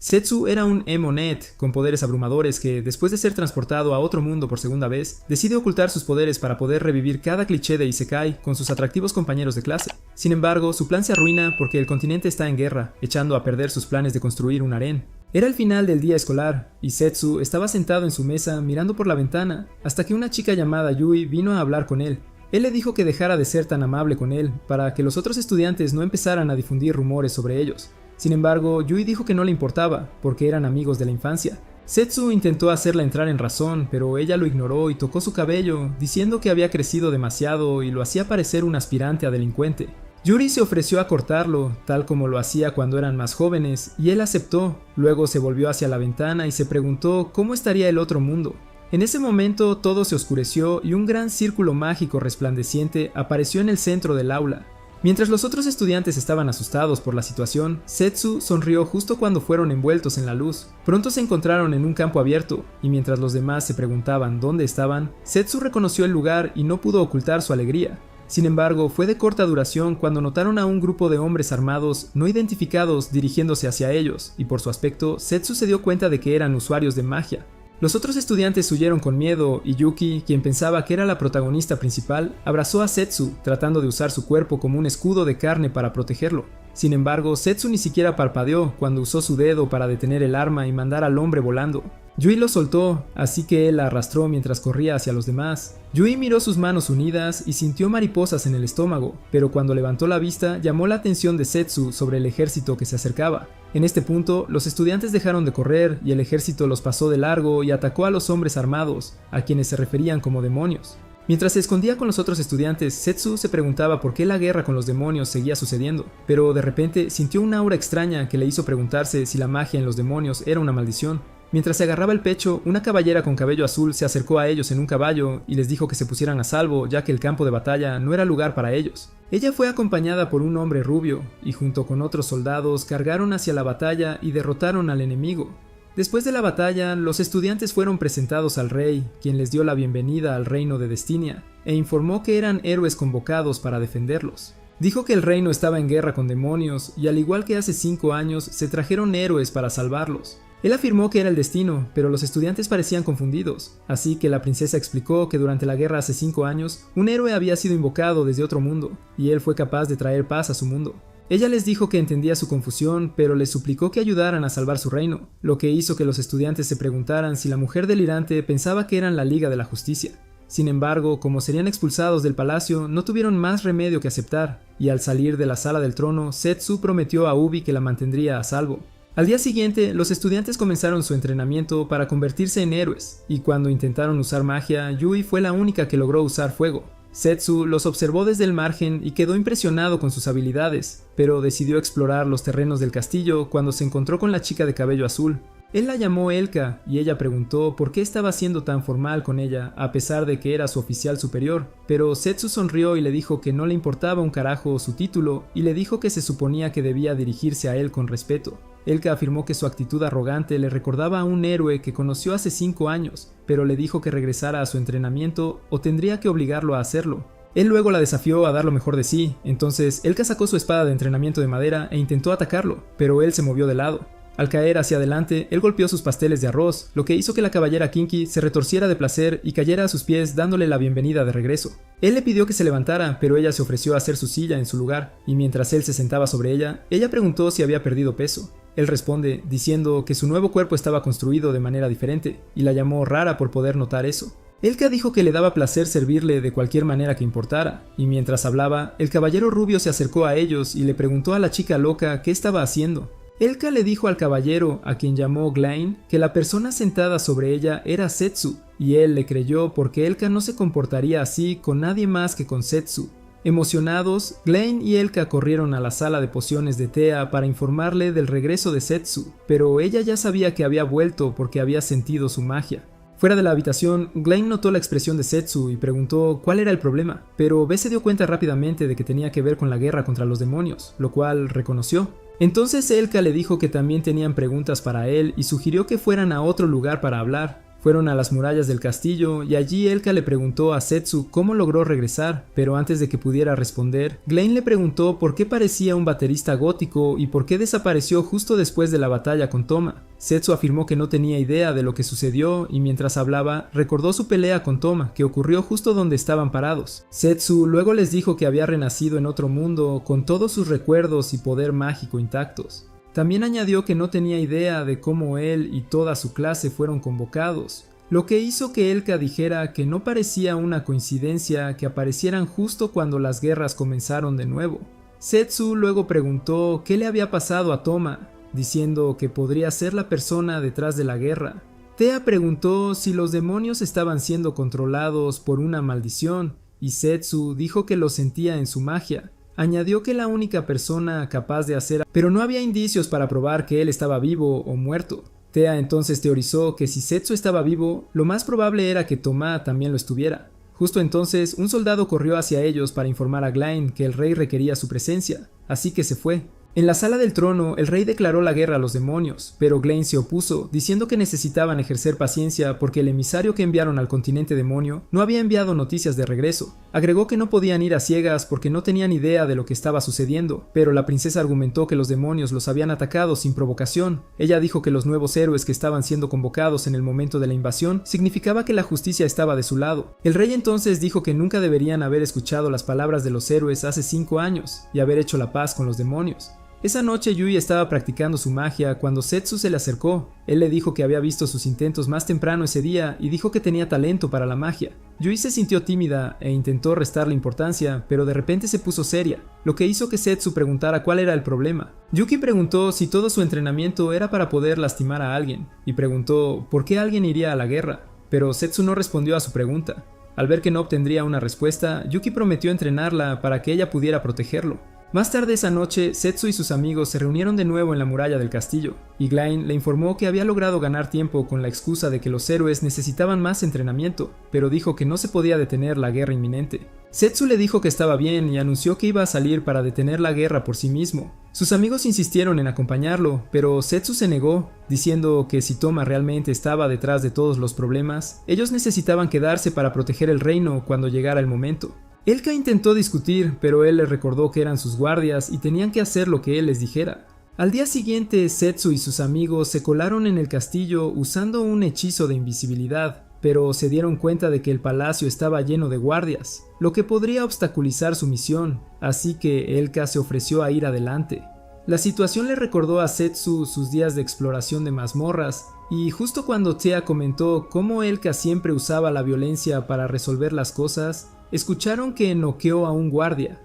Setsu era un Emo-Net con poderes abrumadores que, después de ser transportado a otro mundo por segunda vez, decide ocultar sus poderes para poder revivir cada cliché de Isekai con sus atractivos compañeros de clase. Sin embargo, su plan se arruina porque el continente está en guerra, echando a perder sus planes de construir un harén. Era el final del día escolar, y Setsu estaba sentado en su mesa mirando por la ventana, hasta que una chica llamada Yui vino a hablar con él. Él le dijo que dejara de ser tan amable con él, para que los otros estudiantes no empezaran a difundir rumores sobre ellos. Sin embargo, Yui dijo que no le importaba, porque eran amigos de la infancia. Setsu intentó hacerla entrar en razón, pero ella lo ignoró y tocó su cabello, diciendo que había crecido demasiado y lo hacía parecer un aspirante a delincuente. Yuri se ofreció a cortarlo, tal como lo hacía cuando eran más jóvenes, y él aceptó. Luego se volvió hacia la ventana y se preguntó cómo estaría el otro mundo. En ese momento todo se oscureció y un gran círculo mágico resplandeciente apareció en el centro del aula. Mientras los otros estudiantes estaban asustados por la situación, Setsu sonrió justo cuando fueron envueltos en la luz. Pronto se encontraron en un campo abierto, y mientras los demás se preguntaban dónde estaban, Setsu reconoció el lugar y no pudo ocultar su alegría. Sin embargo, fue de corta duración cuando notaron a un grupo de hombres armados no identificados dirigiéndose hacia ellos, y por su aspecto, Setsu se dio cuenta de que eran usuarios de magia. Los otros estudiantes huyeron con miedo y Yuki, quien pensaba que era la protagonista principal, abrazó a Setsu, tratando de usar su cuerpo como un escudo de carne para protegerlo. Sin embargo, Setsu ni siquiera parpadeó cuando usó su dedo para detener el arma y mandar al hombre volando. Yui lo soltó, así que él la arrastró mientras corría hacia los demás. Yui miró sus manos unidas y sintió mariposas en el estómago, pero cuando levantó la vista llamó la atención de Setsu sobre el ejército que se acercaba. En este punto, los estudiantes dejaron de correr y el ejército los pasó de largo y atacó a los hombres armados, a quienes se referían como demonios. Mientras se escondía con los otros estudiantes, Setsu se preguntaba por qué la guerra con los demonios seguía sucediendo, pero de repente sintió una aura extraña que le hizo preguntarse si la magia en los demonios era una maldición. Mientras se agarraba el pecho, una caballera con cabello azul se acercó a ellos en un caballo y les dijo que se pusieran a salvo, ya que el campo de batalla no era lugar para ellos. Ella fue acompañada por un hombre rubio, y junto con otros soldados cargaron hacia la batalla y derrotaron al enemigo. Después de la batalla, los estudiantes fueron presentados al rey, quien les dio la bienvenida al reino de Destinia, e informó que eran héroes convocados para defenderlos. Dijo que el reino estaba en guerra con demonios, y al igual que hace 5 años, se trajeron héroes para salvarlos. Él afirmó que era el destino, pero los estudiantes parecían confundidos, así que la princesa explicó que durante la guerra hace 5 años, un héroe había sido invocado desde otro mundo, y él fue capaz de traer paz a su mundo. Ella les dijo que entendía su confusión, pero les suplicó que ayudaran a salvar su reino, lo que hizo que los estudiantes se preguntaran si la mujer delirante pensaba que eran la Liga de la Justicia. Sin embargo, como serían expulsados del palacio, no tuvieron más remedio que aceptar, y al salir de la sala del trono, Setsu prometió a Ubi que la mantendría a salvo. Al día siguiente, los estudiantes comenzaron su entrenamiento para convertirse en héroes, y cuando intentaron usar magia, Yui fue la única que logró usar fuego. Setsu los observó desde el margen y quedó impresionado con sus habilidades, pero decidió explorar los terrenos del castillo cuando se encontró con la chica de cabello azul. Él la llamó Elka y ella preguntó por qué estaba siendo tan formal con ella a pesar de que era su oficial superior, pero Setsu sonrió y le dijo que no le importaba un carajo su título y le dijo que se suponía que debía dirigirse a él con respeto. Elka afirmó que su actitud arrogante le recordaba a un héroe que conoció hace 5 años, pero le dijo que regresara a su entrenamiento o tendría que obligarlo a hacerlo. Él luego la desafió a dar lo mejor de sí, entonces Elka sacó su espada de entrenamiento de madera e intentó atacarlo, pero él se movió de lado. Al caer hacia adelante, él golpeó sus pasteles de arroz, lo que hizo que la caballera Kinky se retorciera de placer y cayera a sus pies dándole la bienvenida de regreso. Él le pidió que se levantara, pero ella se ofreció a hacer su silla en su lugar, y mientras él se sentaba sobre ella, ella preguntó si había perdido peso. Él responde, diciendo que su nuevo cuerpo estaba construido de manera diferente, y la llamó rara por poder notar eso. Elka dijo que le daba placer servirle de cualquier manera que importara, y mientras hablaba, el caballero rubio se acercó a ellos y le preguntó a la chica loca qué estaba haciendo. Elka le dijo al caballero, a quien llamó Glain, que la persona sentada sobre ella era Setsu, y él le creyó porque Elka no se comportaría así con nadie más que con Setsu. Emocionados, Glain y Elka corrieron a la sala de pociones de Thea para informarle del regreso de Setsu, pero ella ya sabía que había vuelto porque había sentido su magia. Fuera de la habitación, Glain notó la expresión de Setsu y preguntó cuál era el problema, pero B se dio cuenta rápidamente de que tenía que ver con la guerra contra los demonios, lo cual reconoció. Entonces Elka le dijo que también tenían preguntas para él y sugirió que fueran a otro lugar para hablar. Fueron a las murallas del castillo y allí Elka le preguntó a Setsu cómo logró regresar, pero antes de que pudiera responder, Glenn le preguntó por qué parecía un baterista gótico y por qué desapareció justo después de la batalla con Toma. Setsu afirmó que no tenía idea de lo que sucedió y mientras hablaba, recordó su pelea con Toma, que ocurrió justo donde estaban parados. Setsu luego les dijo que había renacido en otro mundo con todos sus recuerdos y poder mágico intactos. También añadió que no tenía idea de cómo él y toda su clase fueron convocados, lo que hizo que Elka dijera que no parecía una coincidencia que aparecieran justo cuando las guerras comenzaron de nuevo. Setsu luego preguntó qué le había pasado a Toma, diciendo que podría ser la persona detrás de la guerra. Tea preguntó si los demonios estaban siendo controlados por una maldición, y Setsu dijo que lo sentía en su magia. Añadió que la única persona capaz de hacer, pero no había indicios para probar que él estaba vivo o muerto. Tea entonces teorizó que si Setsu estaba vivo, lo más probable era que Toma también lo estuviera. Justo entonces, un soldado corrió hacia ellos para informar a Glenn que el rey requería su presencia, así que se fue. En la sala del trono, el rey declaró la guerra a los demonios, pero Glenn se opuso, diciendo que necesitaban ejercer paciencia porque el emisario que enviaron al continente demonio no había enviado noticias de regreso. Agregó que no podían ir a ciegas porque no tenían idea de lo que estaba sucediendo, pero la princesa argumentó que los demonios los habían atacado sin provocación. Ella dijo que los nuevos héroes que estaban siendo convocados en el momento de la invasión significaba que la justicia estaba de su lado. El rey entonces dijo que nunca deberían haber escuchado las palabras de los héroes hace 5 años y haber hecho la paz con los demonios. Esa noche Yui estaba practicando su magia cuando Setsu se le acercó. Él le dijo que había visto sus intentos más temprano ese día y dijo que tenía talento para la magia. Yui se sintió tímida e intentó restarle importancia, pero de repente se puso seria, lo que hizo que Setsu preguntara cuál era el problema. Yuki preguntó si todo su entrenamiento era para poder lastimar a alguien, y preguntó por qué alguien iría a la guerra, pero Setsu no respondió a su pregunta. Al ver que no obtendría una respuesta, Yuki prometió entrenarla para que ella pudiera protegerlo. Más tarde esa noche, Setsu y sus amigos se reunieron de nuevo en la muralla del castillo, y Glenn le informó que había logrado ganar tiempo con la excusa de que los héroes necesitaban más entrenamiento, pero dijo que no se podía detener la guerra inminente. Setsu le dijo que estaba bien y anunció que iba a salir para detener la guerra por sí mismo. Sus amigos insistieron en acompañarlo, pero Setsu se negó, diciendo que si Toma realmente estaba detrás de todos los problemas, ellos necesitaban quedarse para proteger el reino cuando llegara el momento. Elka intentó discutir, pero él les recordó que eran sus guardias y tenían que hacer lo que él les dijera. Al día siguiente, Setsu y sus amigos se colaron en el castillo usando un hechizo de invisibilidad, pero se dieron cuenta de que el palacio estaba lleno de guardias, lo que podría obstaculizar su misión, así que Elka se ofreció a ir adelante. La situación le recordó a Setsu sus días de exploración de mazmorras, y justo cuando Tea comentó cómo Elka siempre usaba la violencia para resolver las cosas, escucharon que noqueó a un guardia.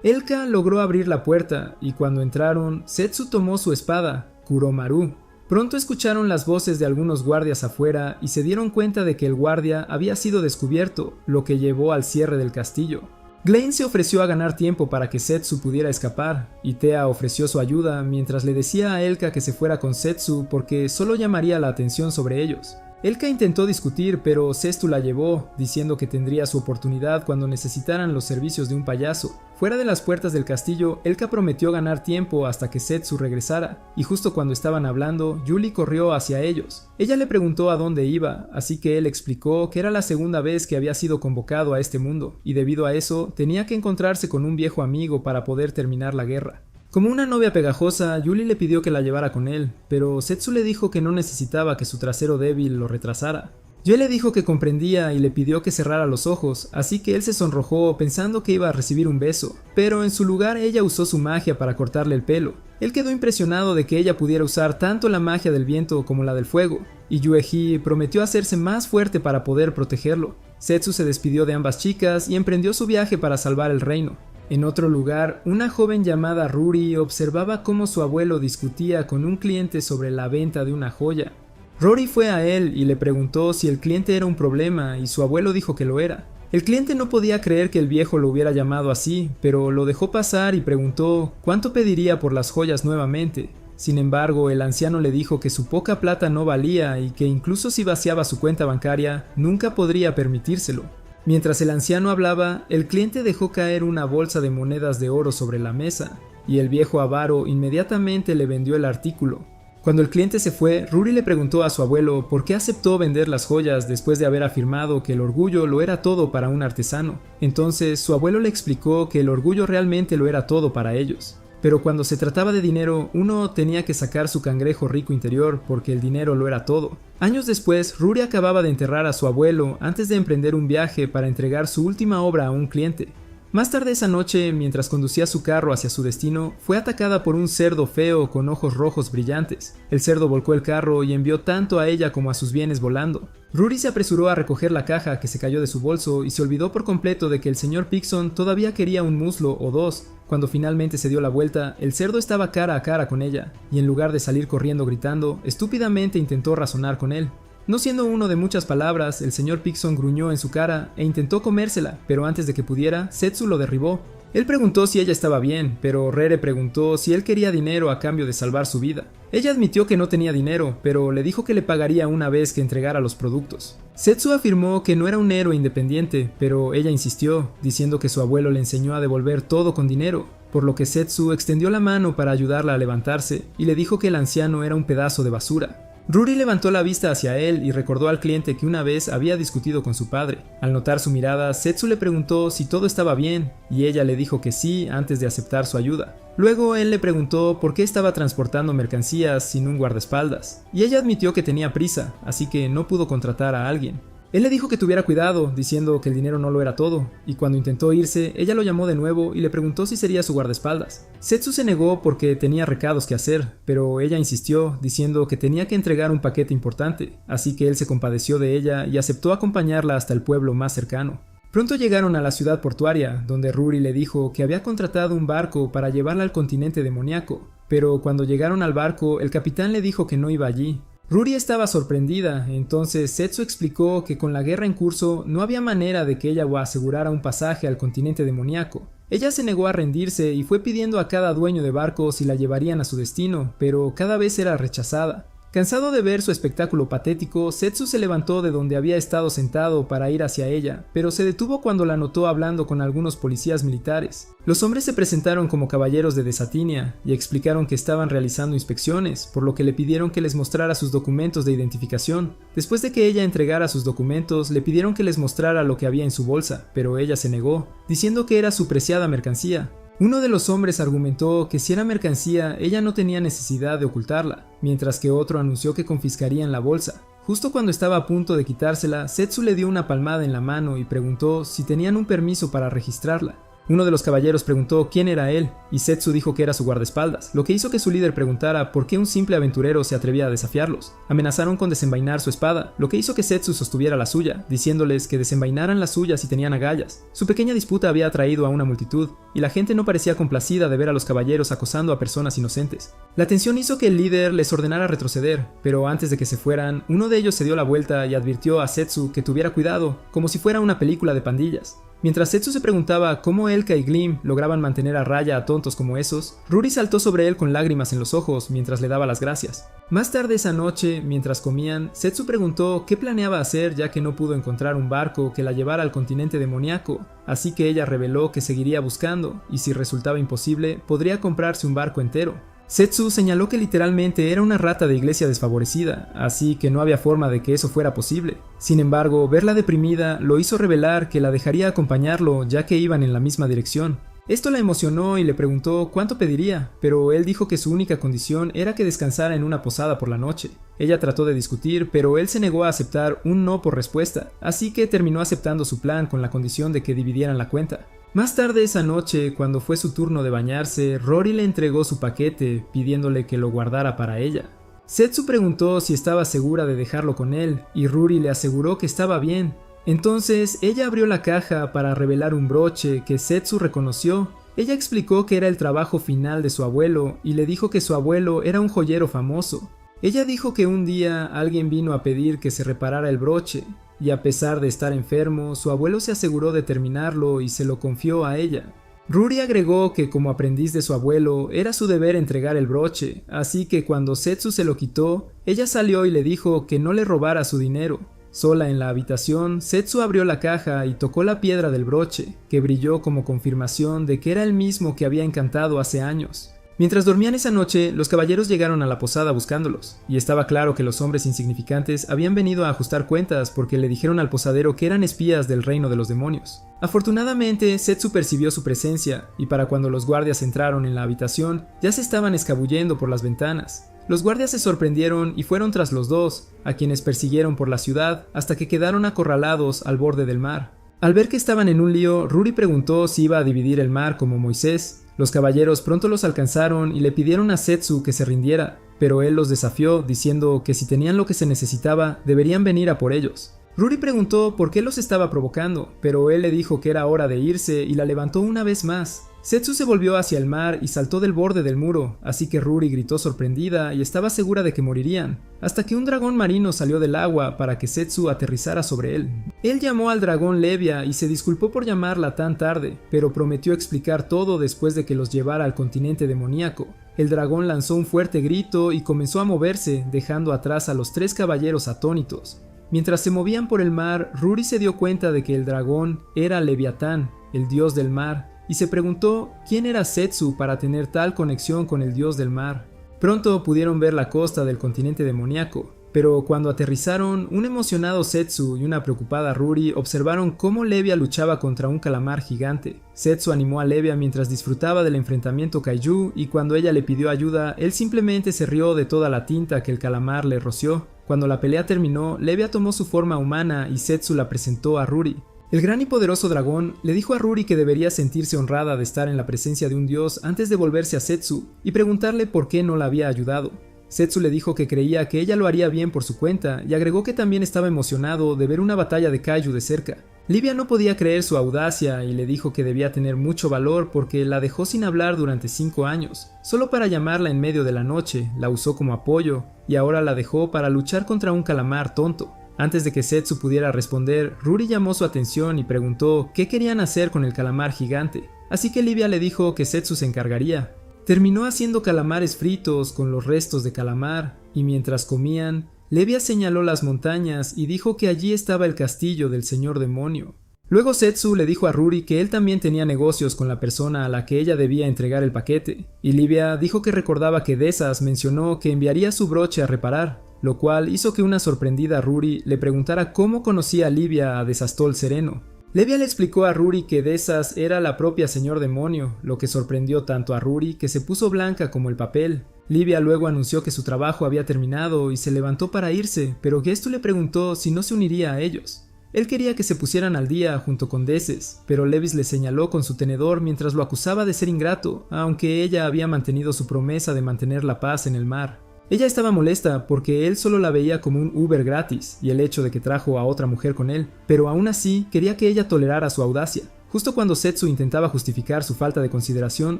Elka logró abrir la puerta y cuando entraron, Setsu tomó su espada, Kuromaru. Pronto escucharon las voces de algunos guardias afuera y se dieron cuenta de que el guardia había sido descubierto, lo que llevó al cierre del castillo. Glenn se ofreció a ganar tiempo para que Setsu pudiera escapar, y Tea ofreció su ayuda mientras le decía a Elka que se fuera con Setsu porque solo llamaría la atención sobre ellos. Elka intentó discutir, pero Setsu la llevó, diciendo que tendría su oportunidad cuando necesitaran los servicios de un payaso. Fuera de las puertas del castillo, Elka prometió ganar tiempo hasta que Setsu regresara, y justo cuando estaban hablando, Yuli corrió hacia ellos. Ella le preguntó a dónde iba, así que él explicó que era la segunda vez que había sido convocado a este mundo, y debido a eso, tenía que encontrarse con un viejo amigo para poder terminar la guerra. Como una novia pegajosa, Yuli le pidió que la llevara con él, pero Setsu le dijo que no necesitaba que su trasero débil lo retrasara. Yue le dijo que comprendía y le pidió que cerrara los ojos, así que él se sonrojó pensando que iba a recibir un beso, pero en su lugar ella usó su magia para cortarle el pelo. Él quedó impresionado de que ella pudiera usar tanto la magia del viento como la del fuego, y Yueji prometió hacerse más fuerte para poder protegerlo. Setsu se despidió de ambas chicas y emprendió su viaje para salvar el reino. En otro lugar, una joven llamada Ruri observaba cómo su abuelo discutía con un cliente sobre la venta de una joya. Rory fue a él y le preguntó si el cliente era un problema y su abuelo dijo que lo era. El cliente no podía creer que el viejo lo hubiera llamado así, pero lo dejó pasar y preguntó cuánto pediría por las joyas nuevamente. Sin embargo, el anciano le dijo que su poca plata no valía y que incluso si vaciaba su cuenta bancaria, nunca podría permitírselo. Mientras el anciano hablaba, el cliente dejó caer una bolsa de monedas de oro sobre la mesa, y el viejo avaro inmediatamente le vendió el artículo. Cuando el cliente se fue, Rory le preguntó a su abuelo por qué aceptó vender las joyas después de haber afirmado que el orgullo lo era todo para un artesano. Entonces, su abuelo le explicó que el orgullo realmente lo era todo para ellos. Pero cuando se trataba de dinero, uno tenía que sacar su cangrejo rico interior porque el dinero lo era todo. Años después, Rory acababa de enterrar a su abuelo antes de emprender un viaje para entregar su última obra a un cliente. Más tarde esa noche, mientras conducía su carro hacia su destino, fue atacada por un cerdo feo con ojos rojos brillantes. El cerdo volcó el carro y envió tanto a ella como a sus bienes volando. Rory se apresuró a recoger la caja que se cayó de su bolso y se olvidó por completo de que el señor Pixon todavía quería un muslo o dos. Cuando finalmente se dio la vuelta, el cerdo estaba cara a cara con ella, y en lugar de salir corriendo gritando, estúpidamente intentó razonar con él. No siendo uno de muchas palabras, el señor Pixon gruñó en su cara e intentó comérsela, pero antes de que pudiera, Setsu lo derribó. Él preguntó si ella estaba bien, pero Rere preguntó si él quería dinero a cambio de salvar su vida. Ella admitió que no tenía dinero, pero le dijo que le pagaría una vez que entregara los productos. Setsu afirmó que no era un héroe independiente, pero ella insistió, diciendo que su abuelo le enseñó a devolver todo con dinero, por lo que Setsu extendió la mano para ayudarla a levantarse y le dijo que el anciano era un pedazo de basura. Rory levantó la vista hacia él y recordó al cliente que una vez había discutido con su padre. Al notar su mirada, Setsu le preguntó si todo estaba bien, y ella le dijo que sí antes de aceptar su ayuda. Luego él le preguntó por qué estaba transportando mercancías sin un guardaespaldas, y ella admitió que tenía prisa, así que no pudo contratar a alguien. Él le dijo que tuviera cuidado, diciendo que el dinero no lo era todo, y cuando intentó irse, ella lo llamó de nuevo y le preguntó si sería su guardaespaldas. Setsu se negó porque tenía recados que hacer, pero ella insistió, diciendo que tenía que entregar un paquete importante, así que él se compadeció de ella y aceptó acompañarla hasta el pueblo más cercano. Pronto llegaron a la ciudad portuaria, donde Rory le dijo que había contratado un barco para llevarla al continente demoníaco, pero cuando llegaron al barco, el capitán le dijo que no iba allí. Rory estaba sorprendida, entonces Setsu explicó que con la guerra en curso no había manera de que ella asegurara un pasaje al continente demoníaco. Ella se negó a rendirse y fue pidiendo a cada dueño de barco si la llevarían a su destino, pero cada vez era rechazada. Cansado de ver su espectáculo patético, Setsu se levantó de donde había estado sentado para ir hacia ella, pero se detuvo cuando la notó hablando con algunos policías militares. Los hombres se presentaron como caballeros de Desatinia y explicaron que estaban realizando inspecciones, por lo que le pidieron que les mostrara sus documentos de identificación. Después de que ella entregara sus documentos, le pidieron que les mostrara lo que había en su bolsa, pero ella se negó, diciendo que era su preciada mercancía. Uno de los hombres argumentó que si era mercancía, ella no tenía necesidad de ocultarla, mientras que otro anunció que confiscarían la bolsa. Justo cuando estaba a punto de quitársela, Setsu le dio una palmada en la mano y preguntó si tenían un permiso para registrarla. Uno de los caballeros preguntó quién era él, y Setsu dijo que era su guardaespaldas, lo que hizo que su líder preguntara por qué un simple aventurero se atrevía a desafiarlos. Amenazaron con desenvainar su espada, lo que hizo que Setsu sostuviera la suya, diciéndoles que desenvainaran las suyas si tenían agallas. Su pequeña disputa había atraído a una multitud, y la gente no parecía complacida de ver a los caballeros acosando a personas inocentes. La tensión hizo que el líder les ordenara retroceder, pero antes de que se fueran, uno de ellos se dio la vuelta y advirtió a Setsu que tuviera cuidado, como si fuera una película de pandillas. Mientras Setsu se preguntaba cómo Elka y Glim lograban mantener a raya a tontos como esos, Rory saltó sobre él con lágrimas en los ojos mientras le daba las gracias. Más tarde esa noche, mientras comían, Setsu preguntó qué planeaba hacer ya que no pudo encontrar un barco que la llevara al continente demoníaco, así que ella reveló que seguiría buscando, y si resultaba imposible, podría comprarse un barco entero. Setsu señaló que literalmente era una rata de iglesia desfavorecida, así que no había forma de que eso fuera posible. Sin embargo, verla deprimida lo hizo revelar que la dejaría acompañarlo ya que iban en la misma dirección. Esto la emocionó y le preguntó cuánto pediría, pero él dijo que su única condición era que descansara en una posada por la noche. Ella trató de discutir, pero él se negó a aceptar un no por respuesta, así que terminó aceptando su plan con la condición de que dividieran la cuenta. Más tarde esa noche, cuando fue su turno de bañarse, Rory le entregó su paquete, pidiéndole que lo guardara para ella. Setsu preguntó si estaba segura de dejarlo con él, y Rory le aseguró que estaba bien. Entonces, ella abrió la caja para revelar un broche que Setsu reconoció. Ella explicó que era el trabajo final de su abuelo, y le dijo que su abuelo era un joyero famoso. Ella dijo que un día alguien vino a pedir que se reparara el broche, y a pesar de estar enfermo, su abuelo se aseguró de terminarlo y se lo confió a ella. Rory agregó que como aprendiz de su abuelo, era su deber entregar el broche, así que cuando Setsu se lo quitó, ella salió y le dijo que no le robara su dinero. Sola en la habitación, Setsu abrió la caja y tocó la piedra del broche, que brilló como confirmación de que era el mismo que había encantado hace años. Mientras dormían esa noche, los caballeros llegaron a la posada buscándolos, y estaba claro que los hombres insignificantes habían venido a ajustar cuentas porque le dijeron al posadero que eran espías del reino de los demonios. Afortunadamente, Setsu percibió su presencia, y para cuando los guardias entraron en la habitación, ya se estaban escabullendo por las ventanas. Los guardias se sorprendieron y fueron tras los dos, a quienes persiguieron por la ciudad hasta que quedaron acorralados al borde del mar. Al ver que estaban en un lío, Ruri preguntó si iba a dividir el mar como Moisés. Los caballeros pronto los alcanzaron y le pidieron a Setsu que se rindiera, pero él los desafió diciendo que si tenían lo que se necesitaba, deberían venir a por ellos. Ruri preguntó por qué los estaba provocando, pero él le dijo que era hora de irse y la levantó una vez más. Setsu se volvió hacia el mar y saltó del borde del muro, así que Ruri gritó sorprendida y estaba segura de que morirían, hasta que un dragón marino salió del agua para que Setsu aterrizara sobre él. Él llamó al dragón Levia y se disculpó por llamarla tan tarde, pero prometió explicar todo después de que los llevara al continente demoníaco. El dragón lanzó un fuerte grito y comenzó a moverse, dejando atrás a los 3 caballeros atónitos. Mientras se movían por el mar, Ruri se dio cuenta de que el dragón era Leviatán, el dios del mar, y se preguntó quién era Setsu para tener tal conexión con el dios del mar. Pronto pudieron ver la costa del continente demoníaco, pero cuando aterrizaron, un emocionado Setsu y una preocupada Ruri observaron cómo Levia luchaba contra un calamar gigante. Setsu animó a Levia mientras disfrutaba del enfrentamiento kaiju, y cuando ella le pidió ayuda, él simplemente se rió de toda la tinta que el calamar le roció. Cuando la pelea terminó, Levia tomó su forma humana y Setsu la presentó a Ruri. El gran y poderoso dragón le dijo a Ruri que debería sentirse honrada de estar en la presencia de un dios antes de volverse a Setsu y preguntarle por qué no la había ayudado. Setsu le dijo que creía que ella lo haría bien por su cuenta y agregó que también estaba emocionado de ver una batalla de kaiju de cerca. Livia no podía creer su audacia y le dijo que debía tener mucho valor porque la dejó sin hablar durante 5 años, solo para llamarla en medio de la noche, la usó como apoyo y ahora la dejó para luchar contra un calamar tonto. Antes de que Setsu pudiera responder, Ruri llamó su atención y preguntó qué querían hacer con el calamar gigante, así que Livia le dijo que Setsu se encargaría. Terminó haciendo calamares fritos con los restos de calamar, y mientras comían, Levia señaló las montañas y dijo que allí estaba el castillo del señor demonio. Luego Setsu le dijo a Ruri que él también tenía negocios con la persona a la que ella debía entregar el paquete, y Livia dijo que recordaba que Desas mencionó que enviaría su broche a reparar, lo cual hizo que una sorprendida Ruri le preguntara cómo conocía a Livia a Desastol Sereno. Levia le explicó a Ruri que Desas era la propia señor demonio, lo que sorprendió tanto a Ruri que se puso blanca como el papel. Livia luego anunció que su trabajo había terminado y se levantó para irse, pero Gestu le preguntó si no se uniría a ellos. Él quería que se pusieran al día junto con Deses, pero Levis le señaló con su tenedor mientras lo acusaba de ser ingrato, aunque ella había mantenido su promesa de mantener la paz en el mar. Ella estaba molesta porque él solo la veía como un Uber gratis y el hecho de que trajo a otra mujer con él, pero aún así quería que ella tolerara su audacia. Justo cuando Setsu intentaba justificar su falta de consideración,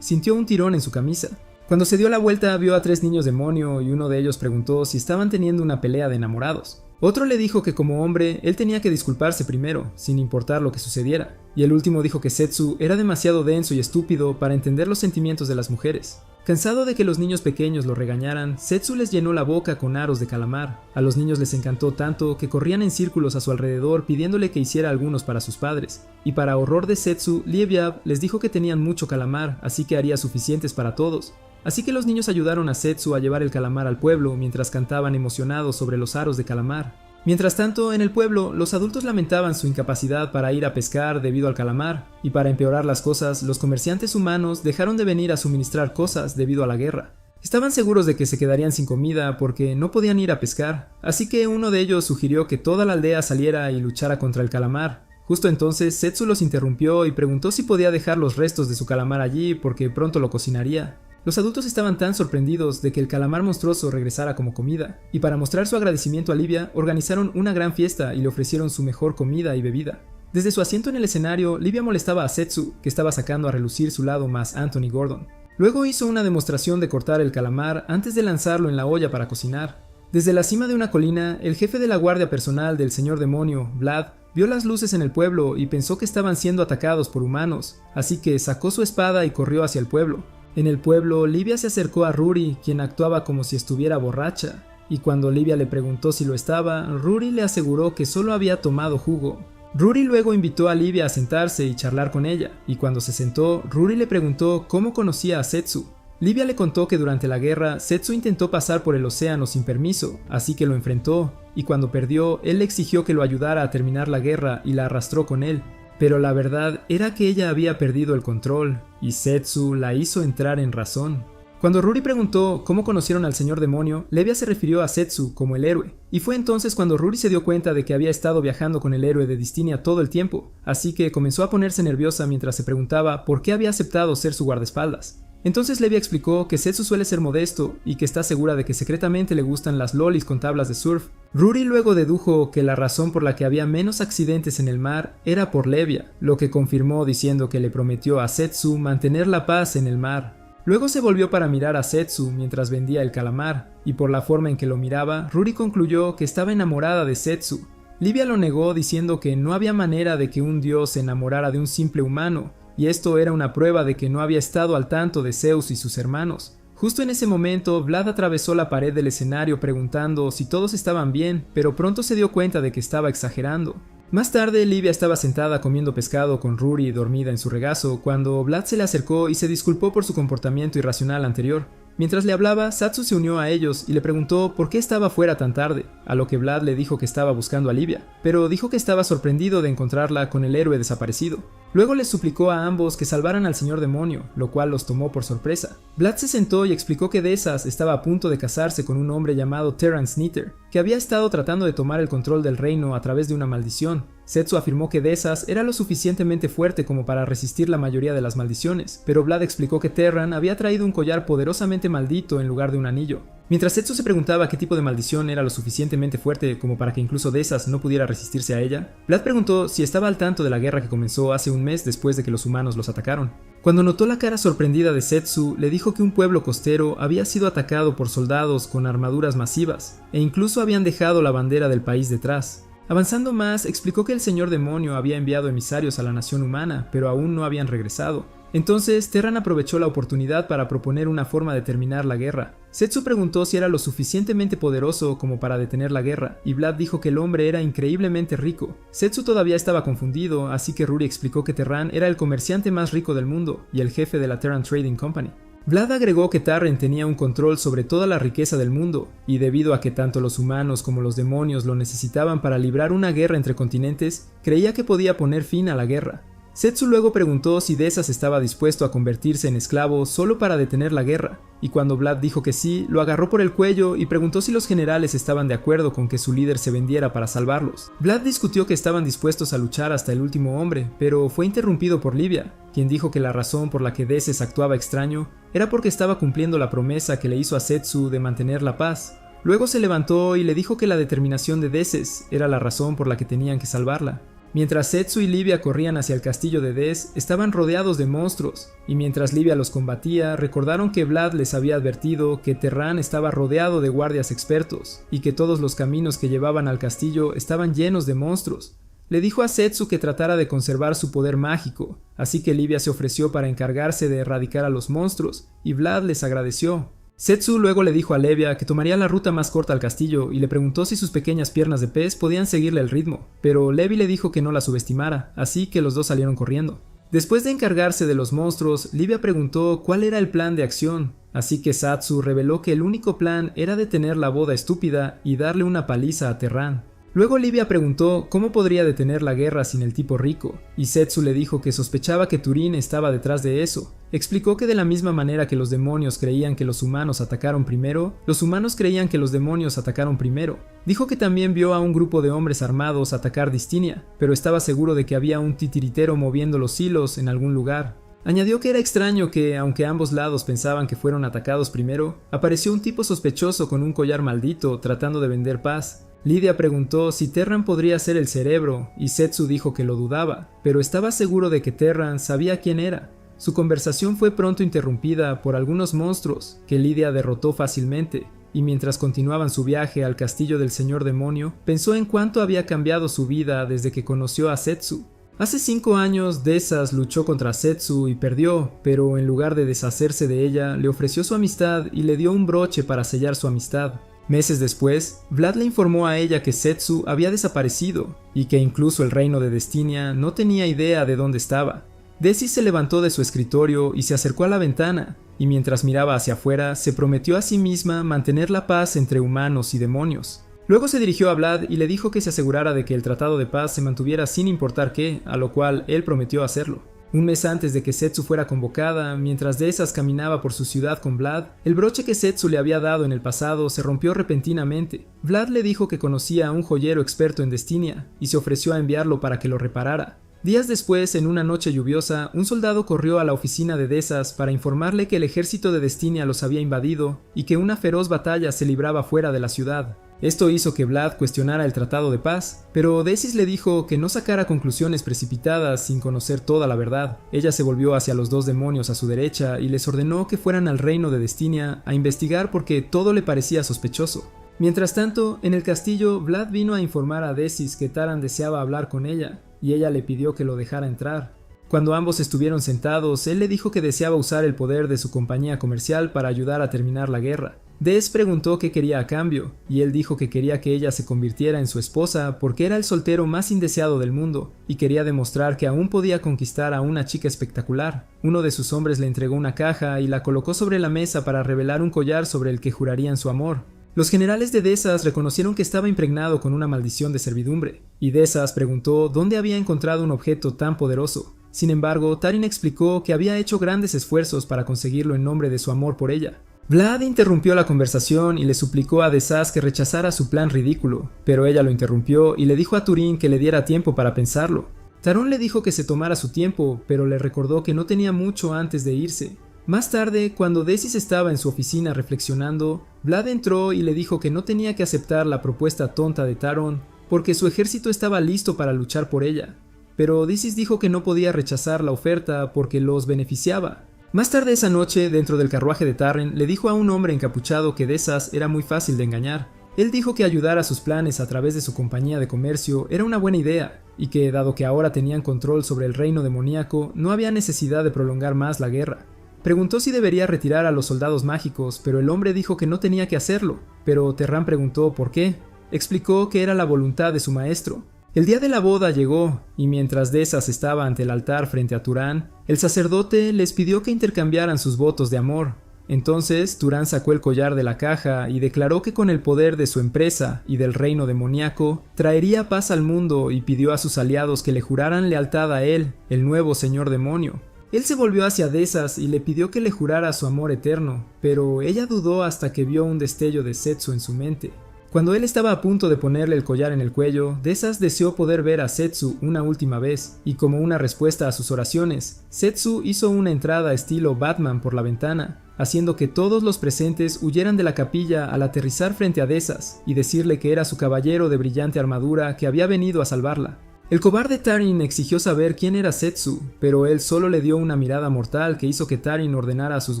sintió un tirón en su camisa. Cuando se dio la vuelta vio a 3 niños demonio y uno de ellos preguntó si estaban teniendo una pelea de enamorados. Otro le dijo que como hombre él tenía que disculparse primero, sin importar lo que sucediera, y el último dijo que Setsu era demasiado denso y estúpido para entender los sentimientos de las mujeres. Cansado de que los niños pequeños lo regañaran, Setsu les llenó la boca con aros de calamar. A los niños les encantó tanto que corrían en círculos a su alrededor pidiéndole que hiciera algunos para sus padres. Y para horror de Setsu, Liebiab les dijo que tenían mucho calamar, así que haría suficientes para todos. Así que los niños ayudaron a Setsu a llevar el calamar al pueblo mientras cantaban emocionados sobre los aros de calamar. Mientras tanto, en el pueblo, los adultos lamentaban su incapacidad para ir a pescar debido al calamar, y para empeorar las cosas, los comerciantes humanos dejaron de venir a suministrar cosas debido a la guerra. Estaban seguros de que se quedarían sin comida porque no podían ir a pescar, así que uno de ellos sugirió que toda la aldea saliera y luchara contra el calamar. Justo entonces, Setsu los interrumpió y preguntó si podía dejar los restos de su calamar allí porque pronto lo cocinaría. Los adultos estaban tan sorprendidos de que el calamar monstruoso regresara como comida, y para mostrar su agradecimiento a Livia, organizaron una gran fiesta y le ofrecieron su mejor comida y bebida. Desde su asiento en el escenario, Livia molestaba a Setsu, que estaba sacando a relucir su lado más Anthony Gordon. Luego hizo una demostración de cortar el calamar antes de lanzarlo en la olla para cocinar. Desde la cima de una colina, el jefe de la guardia personal del señor demonio, Vlad, vio las luces en el pueblo y pensó que estaban siendo atacados por humanos, así que sacó su espada y corrió hacia el pueblo. En el pueblo, Livia se acercó a Ruri, quien actuaba como si estuviera borracha, y cuando Livia le preguntó si lo estaba, Ruri le aseguró que solo había tomado jugo. Ruri luego invitó a Livia a sentarse y charlar con ella, y cuando se sentó, Ruri le preguntó cómo conocía a Setsu. Livia le contó que durante la guerra, Zetsu intentó pasar por el océano sin permiso, así que lo enfrentó, y cuando perdió, él le exigió que lo ayudara a terminar la guerra y la arrastró con él. Pero la verdad era que ella había perdido el control, y Zetsu la hizo entrar en razón. Cuando Ruri preguntó cómo conocieron al señor demonio, Levia se refirió a Zetsu como el héroe, y fue entonces cuando Ruri se dio cuenta de que había estado viajando con el héroe de Distinia todo el tiempo, así que comenzó a ponerse nerviosa mientras se preguntaba por qué había aceptado ser su guardaespaldas. Entonces Levia explicó que Zetsu suele ser modesto y que está segura de que secretamente le gustan las lolis con tablas de surf. Ruri luego dedujo que la razón por la que había menos accidentes en el mar era por Levia, lo que confirmó diciendo que le prometió a Zetsu mantener la paz en el mar. Luego se volvió para mirar a Zetsu mientras vendía el calamar, y por la forma en que lo miraba, Ruri concluyó que estaba enamorada de Zetsu. Livia lo negó diciendo que no había manera de que un dios se enamorara de un simple humano, y esto era una prueba de que no había estado al tanto de Zeus y sus hermanos. Justo en ese momento, Vlad atravesó la pared del escenario preguntando si todos estaban bien, pero pronto se dio cuenta de que estaba exagerando. Más tarde, Livia estaba sentada comiendo pescado con Ruri dormida en su regazo cuando Vlad se le acercó y se disculpó por su comportamiento irracional anterior. Mientras le hablaba, Satsu se unió a ellos y le preguntó por qué estaba fuera tan tarde, a lo que Vlad le dijo que estaba buscando a Livia, pero dijo que estaba sorprendido de encontrarla con el héroe desaparecido. Luego les suplicó a ambos que salvaran al señor demonio, lo cual los tomó por sorpresa. Vlad se sentó y explicó que Dessas estaba a punto de casarse con un hombre llamado Terrance Neater, que había estado tratando de tomar el control del reino a través de una maldición. Zetsu afirmó que Dessas era lo suficientemente fuerte como para resistir la mayoría de las maldiciones, pero Vlad explicó que Terran había traído un collar poderosamente maldito en lugar de un anillo. Mientras Zetsu se preguntaba qué tipo de maldición era lo suficientemente fuerte como para que incluso Dessas no pudiera resistirse a ella, Vlad preguntó si estaba al tanto de la guerra que comenzó hace un mes después de que los humanos los atacaron. Cuando notó la cara sorprendida de Zetsu, le dijo que un pueblo costero había sido atacado por soldados con armaduras masivas, e incluso habían dejado la bandera del país detrás. Avanzando más, explicó que el señor demonio había enviado emisarios a la nación humana, pero aún no habían regresado. Entonces, Terran aprovechó la oportunidad para proponer una forma de terminar la guerra. Zetsu preguntó si era lo suficientemente poderoso como para detener la guerra, y Vlad dijo que el hombre era increíblemente rico. Zetsu todavía estaba confundido, así que Ruri explicó que Terran era el comerciante más rico del mundo y el jefe de la Terran Trading Company. Vlad agregó que Terran tenía un control sobre toda la riqueza del mundo, y debido a que tanto los humanos como los demonios lo necesitaban para librar una guerra entre continentes, creía que podía poner fin a la guerra. Zetsu luego preguntó si Dessas estaba dispuesto a convertirse en esclavo solo para detener la guerra, y cuando Vlad dijo que sí, lo agarró por el cuello y preguntó si los generales estaban de acuerdo con que su líder se vendiera para salvarlos. Vlad discutió que estaban dispuestos a luchar hasta el último hombre, pero fue interrumpido por Livia, quien dijo que la razón por la que Dessas actuaba extraño era porque estaba cumpliendo la promesa que le hizo a Zetsu de mantener la paz. Luego se levantó y le dijo que la determinación de Dessas era la razón por la que tenían que salvarla. Mientras Zetsu y Livia corrían hacia el castillo de Des, estaban rodeados de monstruos, y mientras Livia los combatía, recordaron que Vlad les había advertido que Terran estaba rodeado de guardias expertos, y que todos los caminos que llevaban al castillo estaban llenos de monstruos. Le dijo a Zetsu que tratara de conservar su poder mágico, así que Livia se ofreció para encargarse de erradicar a los monstruos, y Vlad les agradeció. Zetsu luego le dijo a Levia que tomaría la ruta más corta al castillo y le preguntó si sus pequeñas piernas de pez podían seguirle el ritmo, pero Levi le dijo que no la subestimara, así que los dos salieron corriendo. Después de encargarse de los monstruos, Livia preguntó cuál era el plan de acción, así que Satsu reveló que el único plan era detener la boda estúpida y darle una paliza a Terran. Luego Livia preguntó cómo podría detener la guerra sin el tipo rico, y Zetsu le dijo que sospechaba que Turin estaba detrás de eso. Explicó que de la misma manera que los demonios creían que los humanos atacaron primero, los humanos creían que los demonios atacaron primero. Dijo que también vio a un grupo de hombres armados atacar Distinia, pero estaba seguro de que había un titiritero moviendo los hilos en algún lugar. Añadió que era extraño que, aunque ambos lados pensaban que fueron atacados primero, apareció un tipo sospechoso con un collar maldito tratando de vender paz. Lidia preguntó si Terran podría ser el cerebro, y Zetsu dijo que lo dudaba, pero estaba seguro de que Terran sabía quién era. Su conversación fue pronto interrumpida por algunos monstruos, que Lidia derrotó fácilmente, y mientras continuaban su viaje al castillo del señor demonio, pensó en cuánto había cambiado su vida desde que conoció a Zetsu. Hace 5 años, Dessas luchó contra Zetsu y perdió, pero en lugar de deshacerse de ella, le ofreció su amistad y le dio un broche para sellar su amistad. Meses después, Vlad le informó a ella que Zetsu había desaparecido y que incluso el reino de Distinia no tenía idea de dónde estaba. Desi se levantó de su escritorio y se acercó a la ventana. y mientras miraba hacia afuera, se prometió a sí misma mantener la paz entre humanos y demonios. Luego se dirigió a Vlad y le dijo que se asegurara de que el tratado de paz se mantuviera sin importar qué, a lo cual él prometió hacerlo. Un mes antes de que Setsu fuera convocada, mientras Desas caminaba por su ciudad con Vlad, el broche que Setsu le había dado en el pasado se rompió repentinamente. Vlad le dijo que conocía a un joyero experto en Destinia, y se ofreció a enviarlo para que lo reparara. Días después, en una noche lluviosa, un soldado corrió a la oficina de Desas para informarle que el ejército de Destinia los había invadido y que una feroz batalla se libraba fuera de la ciudad. Esto hizo que Vlad cuestionara el tratado de paz, pero Desis le dijo que no sacara conclusiones precipitadas sin conocer toda la verdad. Ella se volvió hacia los dos demonios a su derecha y les ordenó que fueran al reino de Destinia a investigar porque todo le parecía sospechoso. Mientras tanto, en el castillo, Vlad vino a informar a Desis que Taran deseaba hablar con ella, y ella le pidió que lo dejara entrar. Cuando ambos estuvieron sentados, él le dijo que deseaba usar el poder de su compañía comercial para ayudar a terminar la guerra. Des preguntó qué quería a cambio, y él dijo que quería que ella se convirtiera en su esposa porque era el soltero más indeseado del mundo, y quería demostrar que aún podía conquistar a una chica espectacular. Uno de sus hombres le entregó una caja y la colocó sobre la mesa para revelar un collar sobre el que jurarían su amor. Los generales de Desas reconocieron que estaba impregnado con una maldición de servidumbre, y Desas preguntó dónde había encontrado un objeto tan poderoso. Sin embargo, Tarin explicó que había hecho grandes esfuerzos para conseguirlo en nombre de su amor por ella. Vlad interrumpió la conversación y le suplicó a Desas que rechazara su plan ridículo, pero ella lo interrumpió y le dijo a Turin que le diera tiempo para pensarlo. Taron le dijo que se tomara su tiempo, pero le recordó que no tenía mucho antes de irse. Más tarde, cuando Desis estaba en su oficina reflexionando, Vlad entró y le dijo que no tenía que aceptar la propuesta tonta de Taron, porque su ejército estaba listo para luchar por ella. Pero Desis dijo que no podía rechazar la oferta porque los beneficiaba. Más tarde esa noche, dentro del carruaje de Taran, le dijo a un hombre encapuchado que Desas era muy fácil de engañar. Él dijo que ayudar a sus planes a través de su compañía de comercio era una buena idea, y que dado que ahora tenían control sobre el reino demoníaco, no había necesidad de prolongar más la guerra. Preguntó si debería retirar a los soldados mágicos, pero el hombre dijo que no tenía que hacerlo, pero Terran preguntó por qué. Explicó que era la voluntad de su maestro. El día de la boda llegó, y mientras Desas estaba ante el altar frente a Turan, el sacerdote les pidió que intercambiaran sus votos de amor. Entonces Turan sacó el collar de la caja y declaró que con el poder de su empresa y del reino demoníaco traería paz al mundo, y pidió a sus aliados que le juraran lealtad a él, el nuevo señor demonio. Él se volvió hacia Desas y le pidió que le jurara su amor eterno, pero ella dudó hasta que vio un destello de Setsu en su mente. Cuando él estaba a punto de ponerle el collar en el cuello, Desas deseó poder ver a Setsu una última vez, y como una respuesta a sus oraciones, Setsu hizo una entrada estilo Batman por la ventana, haciendo que todos los presentes huyeran de la capilla al aterrizar frente a Desas y decirle que era su caballero de brillante armadura que había venido a salvarla. El cobarde Tarin exigió saber quién era Setsu, pero él solo le dio una mirada mortal que hizo que Tarin ordenara a sus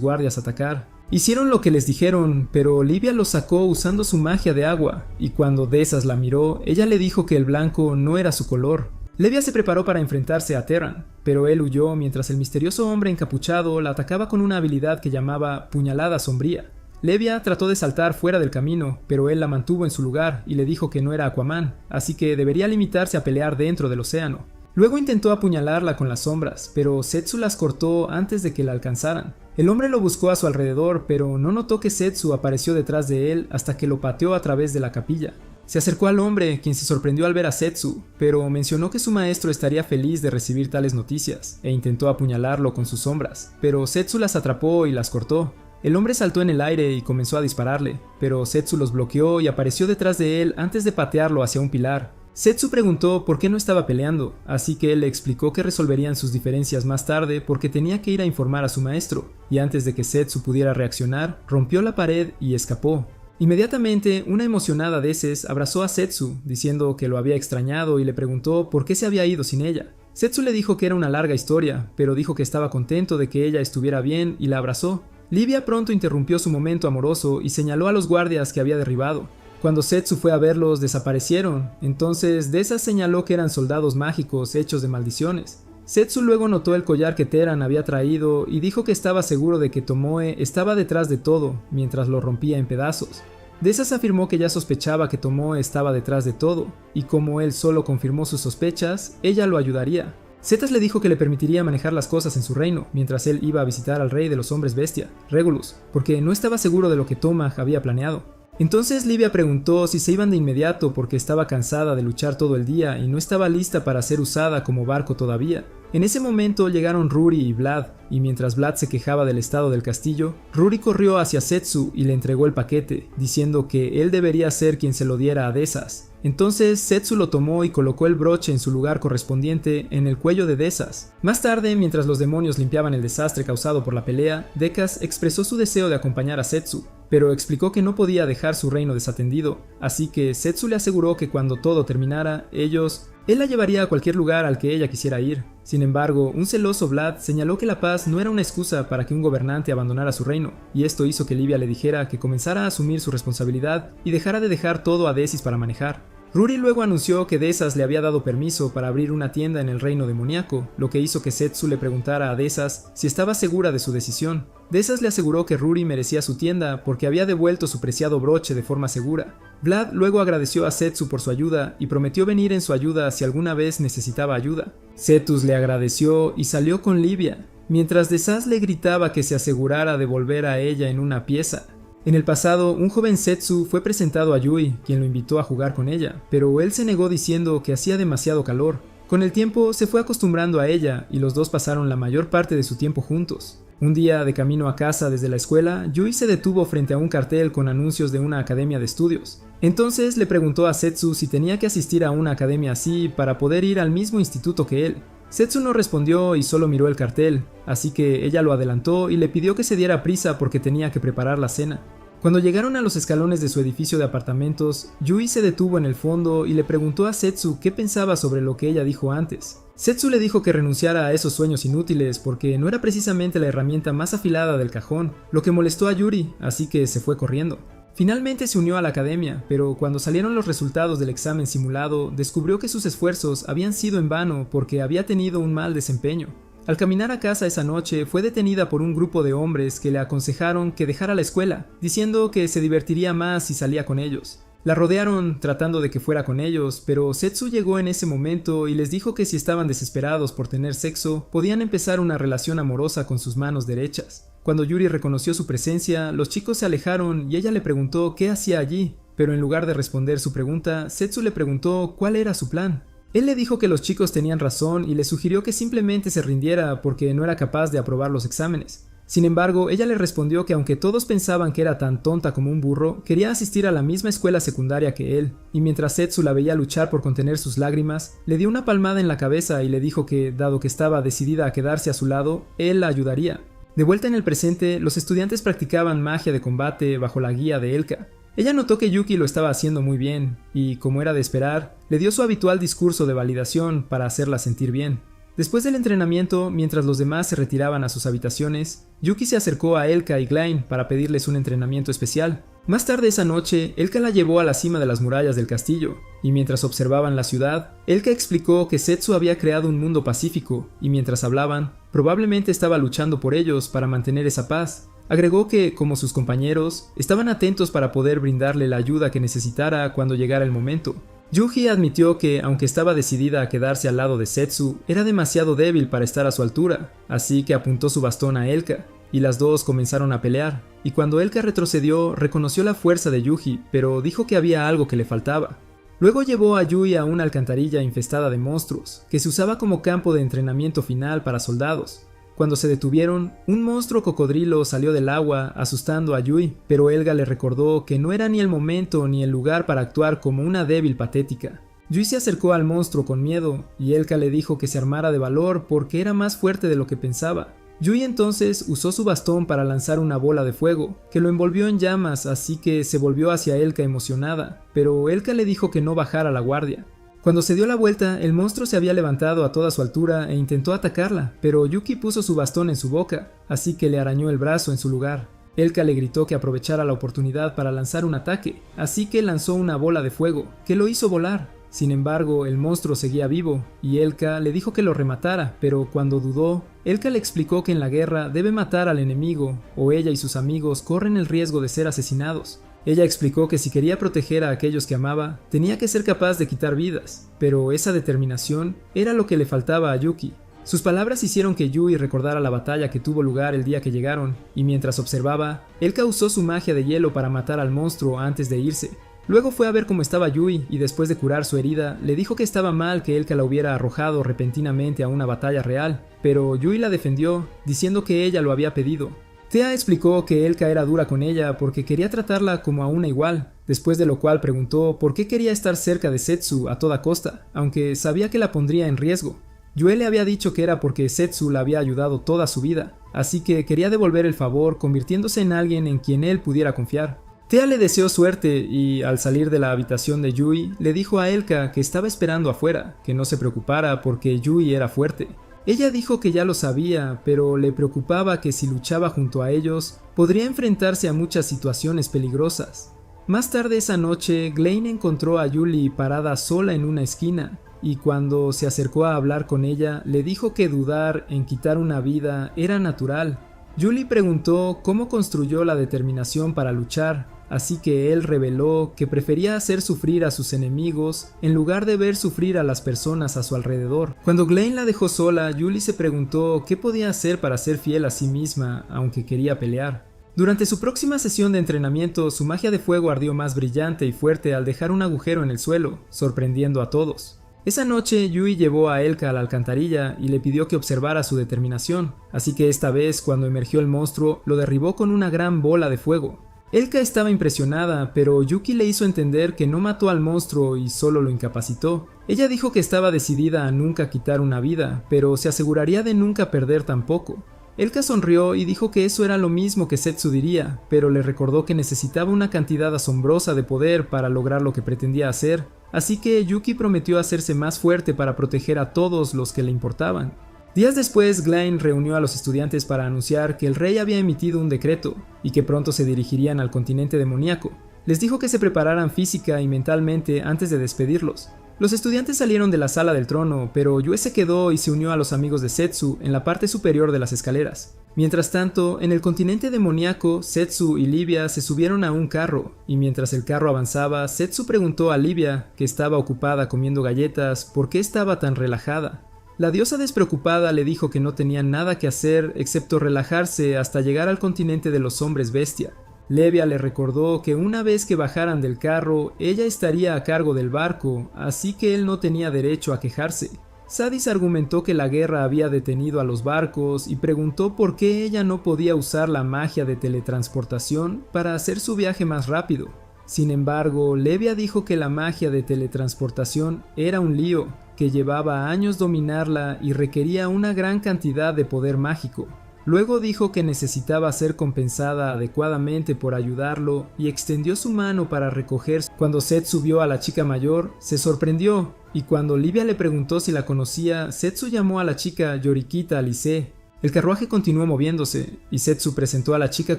guardias atacar. Hicieron lo que les dijeron, pero Livia los sacó usando su magia de agua, y cuando Desas la miró, ella le dijo que el blanco no era su color. Livia se preparó para enfrentarse a Terran, pero él huyó mientras el misterioso hombre encapuchado la atacaba con una habilidad que llamaba puñalada sombría. Livia trató de saltar fuera del camino, pero él la mantuvo en su lugar y le dijo que no era Aquaman, así que debería limitarse a pelear dentro del océano. Luego intentó apuñalarla con las sombras, pero Setsu las cortó antes de que la alcanzaran. El hombre lo buscó a su alrededor, pero no notó que Setsu apareció detrás de él hasta que lo pateó a través de la capilla. Se acercó al hombre, quien se sorprendió al ver a Setsu, pero mencionó que su maestro estaría feliz de recibir tales noticias, e intentó apuñalarlo con sus sombras, pero Setsu las atrapó y las cortó. El hombre saltó en el aire y comenzó a dispararle, pero Setsu los bloqueó y apareció detrás de él antes de patearlo hacia un pilar. Setsu preguntó por qué no estaba peleando, así que él le explicó que resolverían sus diferencias más tarde porque tenía que ir a informar a su maestro, y antes de que Setsu pudiera reaccionar, rompió la pared y escapó. Inmediatamente, una emocionada Deses abrazó a Setsu, diciendo que lo había extrañado, y le preguntó por qué se había ido sin ella. Setsu le dijo que era una larga historia, pero dijo que estaba contento de que ella estuviera bien y la abrazó. Livia pronto interrumpió su momento amoroso y señaló a los guardias que había derribado. Cuando Setsu fue a verlos, desaparecieron. Entonces Desas señaló que eran soldados mágicos hechos de maldiciones. Setsu luego notó el collar que Terran había traído y dijo que estaba seguro de que Tomoe estaba detrás de todo, mientras lo rompía en pedazos. Desas afirmó que ya sospechaba que Tomoe estaba detrás de todo, y como él solo confirmó sus sospechas, ella lo ayudaría. Zetas le dijo que le permitiría manejar las cosas en su reino, mientras él iba a visitar al rey de los hombres bestia, Regulus, porque no estaba seguro de lo que Tomah había planeado. Entonces Livia preguntó si se iban de inmediato porque estaba cansada de luchar todo el día y no estaba lista para ser usada como barco todavía. En ese momento llegaron Ruri y Vlad, y mientras Vlad se quejaba del estado del castillo, Ruri corrió hacia Setsu y le entregó el paquete, diciendo que él debería ser quien se lo diera a Desas. Entonces Setsu lo tomó y colocó el broche en su lugar correspondiente en el cuello de Desas. Más tarde, mientras los demonios limpiaban el desastre causado por la pelea, Dekas expresó su deseo de acompañar a Setsu, pero explicó que no podía dejar su reino desatendido, así que Setsu le aseguró que cuando todo terminara, él la llevaría a cualquier lugar al que ella quisiera ir. Sin embargo, un celoso Vlad señaló que la paz no era una excusa para que un gobernante abandonara su reino, y esto hizo que Livia le dijera que comenzara a asumir su responsabilidad y dejara de dejar todo a Desis para manejar. Ruri luego anunció que Desas le había dado permiso para abrir una tienda en el reino demoníaco, lo que hizo que Setsu le preguntara a Desas si estaba segura de su decisión. Desas le aseguró que Ruri merecía su tienda porque había devuelto su preciado broche de forma segura. Vlad luego agradeció a Setsu por su ayuda y prometió venir en su ayuda si alguna vez necesitaba ayuda. Cetus le agradeció y salió con Livia, mientras Desas le gritaba que se asegurara de volver a ella en una pieza. En el pasado, un joven Setsu fue presentado a Yui, quien lo invitó a jugar con ella, pero él se negó diciendo que hacía demasiado calor. Con el tiempo se fue acostumbrando a ella y los dos pasaron la mayor parte de su tiempo juntos. Un día, de camino a casa desde la escuela, Yui se detuvo frente a un cartel con anuncios de una academia de estudios. Entonces le preguntó a Setsu si tenía que asistir a una academia así para poder ir al mismo instituto que él. Setsu no respondió y solo miró el cartel, así que ella lo adelantó y le pidió que se diera prisa porque tenía que preparar la cena. Cuando llegaron a los escalones de su edificio de apartamentos, Yui se detuvo en el fondo y le preguntó a Setsu qué pensaba sobre lo que ella dijo antes. Setsu le dijo que renunciara a esos sueños inútiles porque no era precisamente la herramienta más afilada del cajón, lo que molestó a Yuri, así que se fue corriendo. Finalmente se unió a la academia, pero cuando salieron los resultados del examen simulado, descubrió que sus esfuerzos habían sido en vano porque había tenido un mal desempeño. Al caminar a casa esa noche, fue detenida por un grupo de hombres que le aconsejaron que dejara la escuela, diciendo que se divertiría más si salía con ellos. La rodearon tratando de que fuera con ellos, pero Setsu llegó en ese momento y les dijo que si estaban desesperados por tener sexo, podían empezar una relación amorosa con sus manos derechas. Cuando Yuri reconoció su presencia, los chicos se alejaron y ella le preguntó qué hacía allí, pero en lugar de responder su pregunta, Setsu le preguntó cuál era su plan. Él le dijo que los chicos tenían razón y le sugirió que simplemente se rindiera porque no era capaz de aprobar los exámenes. Sin embargo, ella le respondió que aunque todos pensaban que era tan tonta como un burro, quería asistir a la misma escuela secundaria que él, y mientras Setsu la veía luchar por contener sus lágrimas, le dio una palmada en la cabeza y le dijo que, dado que estaba decidida a quedarse a su lado, él la ayudaría. De vuelta en el presente, los estudiantes practicaban magia de combate bajo la guía de Elka. Ella notó que Yuki lo estaba haciendo muy bien, y, como era de esperar, le dio su habitual discurso de validación para hacerla sentir bien. Después del entrenamiento, mientras los demás se retiraban a sus habitaciones, Yuki se acercó a Elka y Glein para pedirles un entrenamiento especial. Más tarde esa noche, Elka la llevó a la cima de las murallas del castillo, y mientras observaban la ciudad, Elka explicó que Setsu había creado un mundo pacífico, y mientras hablaban, probablemente estaba luchando por ellos para mantener esa paz. Agregó que, como sus compañeros, estaban atentos para poder brindarle la ayuda que necesitara cuando llegara el momento. Yuji admitió que, aunque estaba decidida a quedarse al lado de Setsu, era demasiado débil para estar a su altura, así que apuntó su bastón a Elka, y las dos comenzaron a pelear, y cuando Elka retrocedió, reconoció la fuerza de Yuji, pero dijo que había algo que le faltaba. Luego llevó a Yui a una alcantarilla infestada de monstruos, que se usaba como campo de entrenamiento final para soldados. Cuando se detuvieron, un monstruo cocodrilo salió del agua asustando a Yui, pero Elga le recordó que no era ni el momento ni el lugar para actuar como una débil patética. Yui se acercó al monstruo con miedo, y Elka le dijo que se armara de valor porque era más fuerte de lo que pensaba. Yui entonces usó su bastón para lanzar una bola de fuego, que lo envolvió en llamas, así que se volvió hacia Elka emocionada, pero Elka le dijo que no bajara la guardia. Cuando se dio la vuelta, el monstruo se había levantado a toda su altura e intentó atacarla, pero Yuki puso su bastón en su boca, así que le arañó el brazo en su lugar. Elka le gritó que aprovechara la oportunidad para lanzar un ataque, así que lanzó una bola de fuego, que lo hizo volar. Sin embargo, el monstruo seguía vivo, y Elka le dijo que lo rematara, pero cuando dudó, Elka le explicó que en la guerra debe matar al enemigo, o ella y sus amigos corren el riesgo de ser asesinados. Ella explicó que si quería proteger a aquellos que amaba, tenía que ser capaz de quitar vidas, pero esa determinación era lo que le faltaba a Yuki. Sus palabras hicieron que Yui recordara la batalla que tuvo lugar el día que llegaron, y mientras observaba, él usó su magia de hielo para matar al monstruo antes de irse. Luego fue a ver cómo estaba Yui y después de curar su herida, le dijo que estaba mal que Elka la hubiera arrojado repentinamente a una batalla real, pero Yui la defendió, diciendo que ella lo había pedido. Tea explicó que Elka era dura con ella porque quería tratarla como a una igual, después de lo cual preguntó por qué quería estar cerca de Setsu a toda costa, aunque sabía que la pondría en riesgo. Yue le había dicho que era porque Setsu la había ayudado toda su vida, así que quería devolver el favor convirtiéndose en alguien en quien él pudiera confiar. Tea le deseó suerte y, al salir de la habitación de Yui, le dijo a Elka que estaba esperando afuera, que no se preocupara porque Yui era fuerte. Ella dijo que ya lo sabía, pero le preocupaba que si luchaba junto a ellos, podría enfrentarse a muchas situaciones peligrosas. Más tarde esa noche, Glenn encontró a Yuli parada sola en una esquina, y cuando se acercó a hablar con ella, le dijo que dudar en quitar una vida era natural. Yuli preguntó cómo construyó la determinación para luchar, así que él reveló que prefería hacer sufrir a sus enemigos en lugar de ver sufrir a las personas a su alrededor. Cuando Glenn la dejó sola, Yuli se preguntó qué podía hacer para ser fiel a sí misma, aunque quería pelear. Durante su próxima sesión de entrenamiento, su magia de fuego ardió más brillante y fuerte al dejar un agujero en el suelo, sorprendiendo a todos. Esa noche, Yui llevó a Elka a la alcantarilla y le pidió que observara su determinación, así que esta vez, cuando emergió el monstruo, lo derribó con una gran bola de fuego. Elka estaba impresionada, pero Yuki le hizo entender que no mató al monstruo y solo lo incapacitó. Ella dijo que estaba decidida a nunca quitar una vida, pero se aseguraría de nunca perder tampoco. Elka sonrió y dijo que eso era lo mismo que Setsu diría, pero le recordó que necesitaba una cantidad asombrosa de poder para lograr lo que pretendía hacer, así que Yuki prometió hacerse más fuerte para proteger a todos los que le importaban. Días después, Glenn reunió a los estudiantes para anunciar que el rey había emitido un decreto y que pronto se dirigirían al continente demoníaco. Les dijo que se prepararan física y mentalmente antes de despedirlos. Los estudiantes salieron de la sala del trono, pero Yue se quedó y se unió a los amigos de Setsu en la parte superior de las escaleras. Mientras tanto, en el continente demoníaco, Setsu y Livia se subieron a un carro, y mientras el carro avanzaba, Setsu preguntó a Livia, que estaba ocupada comiendo galletas, por qué estaba tan relajada. La diosa despreocupada le dijo que no tenía nada que hacer excepto relajarse hasta llegar al continente de los hombres bestia. Livia le recordó que una vez que bajaran del carro, ella estaría a cargo del barco, así que él no tenía derecho a quejarse. Sadis argumentó que la guerra había detenido a los barcos y preguntó por qué ella no podía usar la magia de teletransportación para hacer su viaje más rápido. Sin embargo, Livia dijo que la magia de teletransportación era un lío, que llevaba años dominarla y requería una gran cantidad de poder mágico. Luego dijo que necesitaba ser compensada adecuadamente por ayudarlo y extendió su mano para recoger. Cuando Setsu vio a la chica mayor, se sorprendió, y cuando Livia le preguntó si la conocía, Setsu llamó a la chica Yorikita Alice. El carruaje continuó moviéndose, y Setsu presentó a la chica